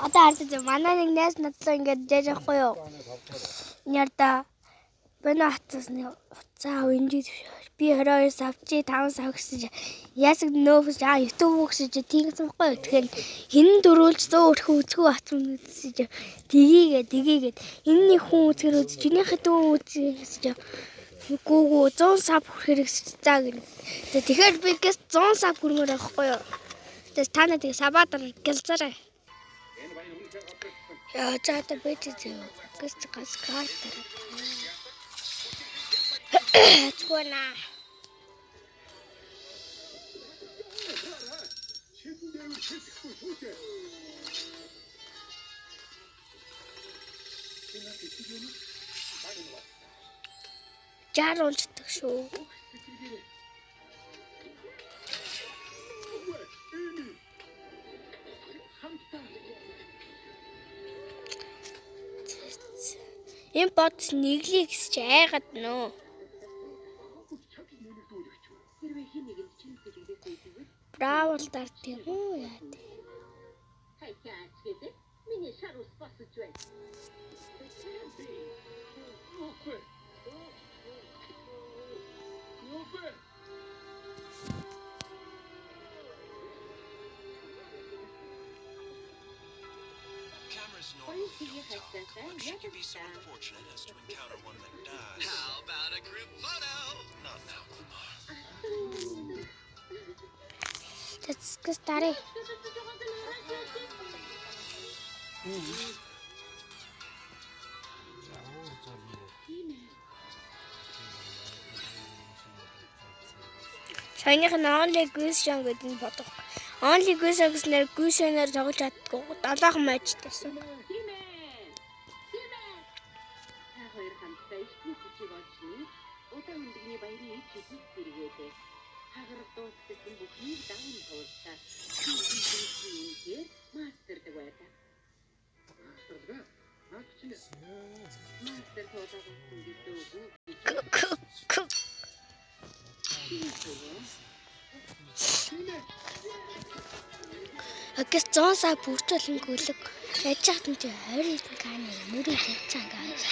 Одоо хардаж манай нэг найз надтай ингээд яаж явахгүй юу? Нярда бэнэ хатсны уцаа өндөд би 22 савчи 5 сав гэсэн ясаг нөөс YouTube гэсэн тийгсэн байхгүй юу? Тэгэхээр хин дөрүүлж 100 өрхөө үзгүй атсан үзсэн тгийгээд энэний хүн үзгэр үзэж чинийхээ дүү үзээ гэсэн гүүгүү 100 сав хэрэгсэж цаа гэнэ. Тэгэхээр би гэс 100 сав хүрмээр байхгүй юу? Тэс та нарыг сабаатар гэлцээрэй. Яа чата бэжээ. Гэс гас картер. Чуна. Жааруулдаг шүү. Энэ бот нэглий гэж айгаад нөө. Бравл дарт юм уу яа. What should you be so unfortunate as to encounter one that does? How about a group photo? Not now, Lamar. Let's get started. Саяных нь only Gusion гэдэг нь бодох. Only Gusion гэснээр Gusion-аар тоглож чаддгүй. 7 матч тасан. Агас 100 сая бүрчүүлэн гүлэг яаж чадсан чи 20 хэдэн каны мөрийг хийцэн гайс.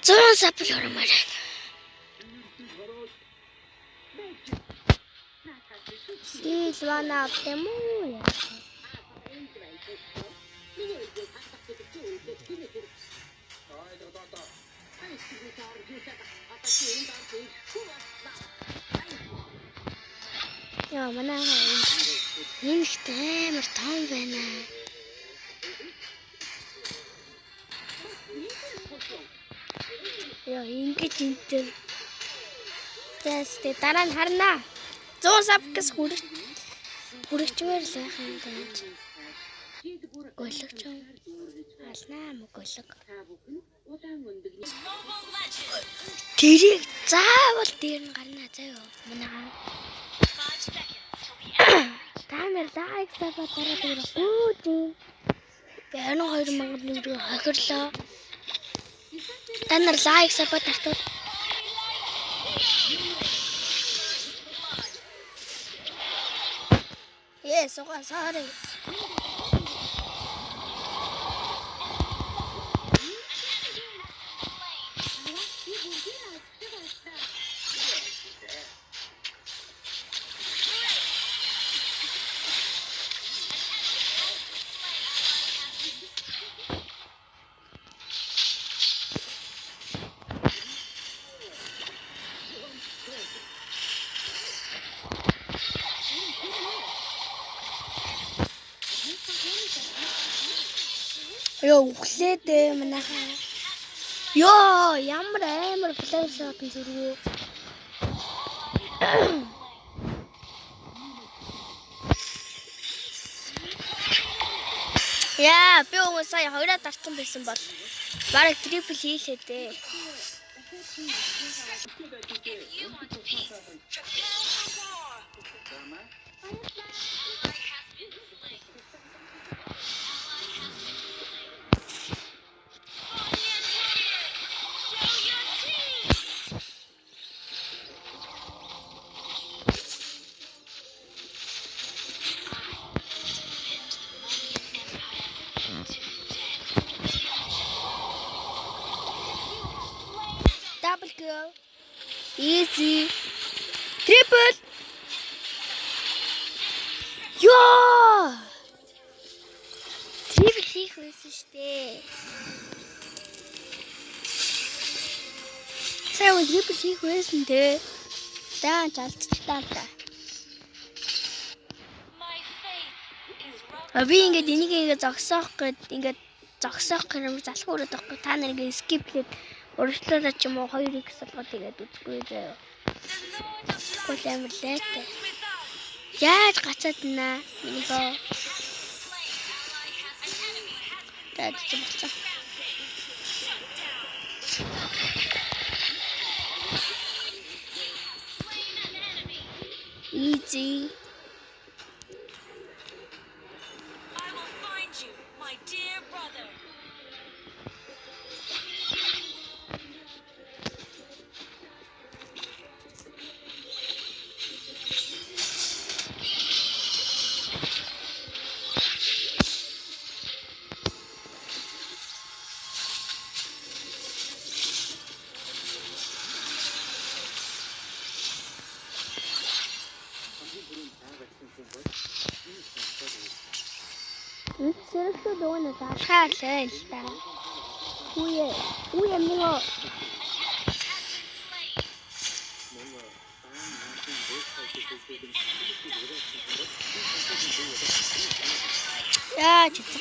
100 сая бүрмээр. Силвана автэмүү яа. Яа манай энэ их амар том байна. Яа ингэж энэ тэст дараа нь харнаа. 100 сабкс хүрэгчмээр л яхаа юм даа. Голөгч алнаа мөглөг. Тэрийг заавал дээр нь гарнаа заяа. Манайгаа. Тамир лайк сабаа дараад ирэх. Үгүй. Би 22,000 төгрөг хохирлоо. Та нар лайк сабаа тартууд. Sorry. Ёо углээд манайхаа. Ёо ямар амар флэш шот зүрхөө. Яа би уг сая хоёроо дарсан байсан бол бараг трипл хийлээ дээ. go. Easy. Triple. Ёо! Triple хийх байсан шүү дээ. Сайн triple хийх байсан дээ. Даан чалцчихлаа та. Би ингээд энийг ингээд зогсоох гэмээр залхуураад байхгүй. Та нар ингээд skip хийгээд урагшлуулаад ч юм уу 2x болгоод тэгээд үзгүй заяа. Гол амар лайтай. Яаж гацаад наа минийхөө. Таад ч болцоо. Easy. I will find you, my dear brother. Seriously doon na tayo. Uy, amigo. Yeah, just.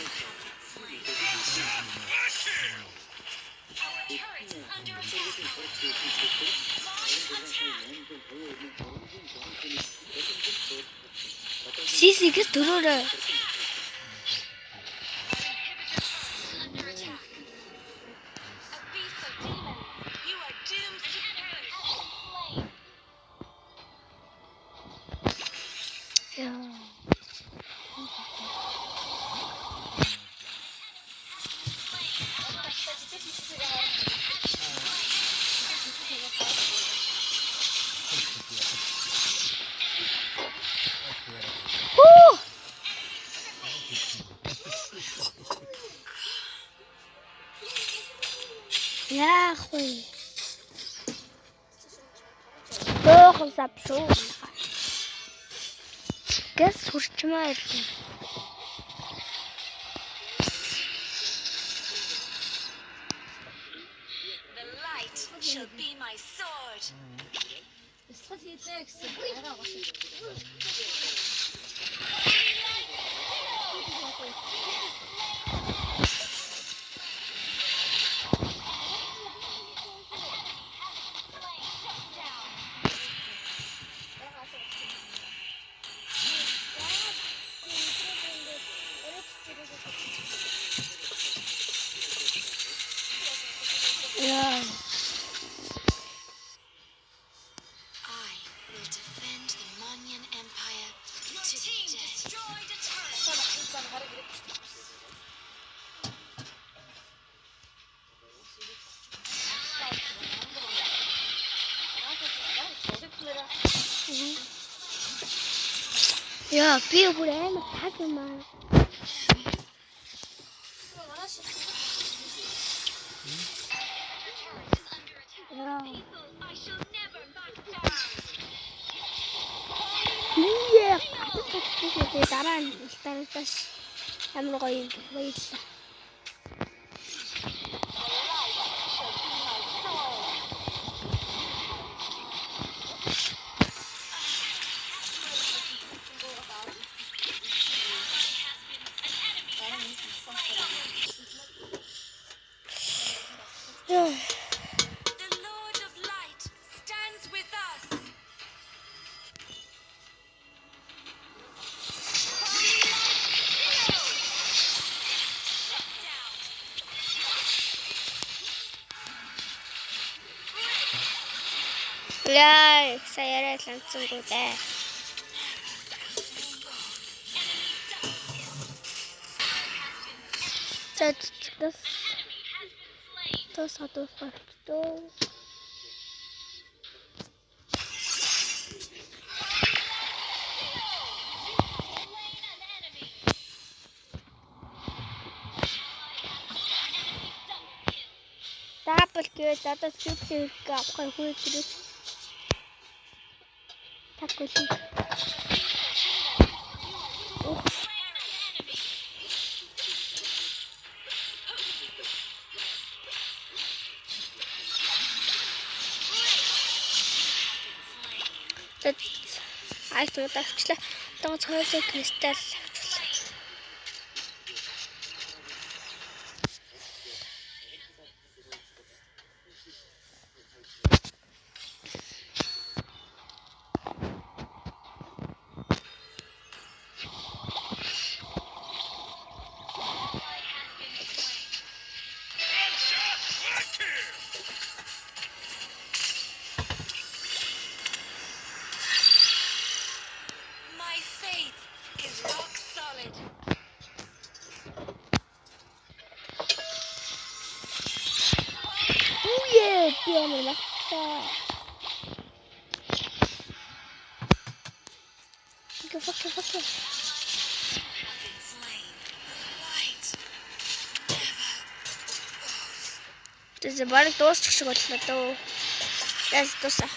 Our turret is under attack. Sisi kes durur. Ja, goeie. Toch eens op zo. Guess hoort maar. The light shall be my sword. Yeah. I will defend the Monyan Empire to the death. Destroyed a turret. Ja, bir buraya mı takma? Ja. I shall never back down. Iya, itu taran, terus kamu koin, baik. The Lord of Light stands with us. Ya, saya langsung udah. Terus satu itu. Stop. Apple гээд одоо triple авах хүү гэрээ. Такгүй. Ай тууд авчлаа. Одоо цаашаа кристал. My faith is rock solid. Үе биэмэлээ. Fuck. Slain. Light. Тэсээ барыг дуусчих шиг боллоо дөө. That's дуусаа.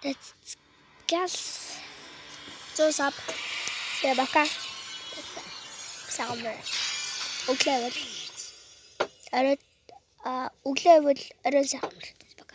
That's gas. Зоосап. Ябака. Саамэр. Өглөөв. Арай өглөөв арай саамэр.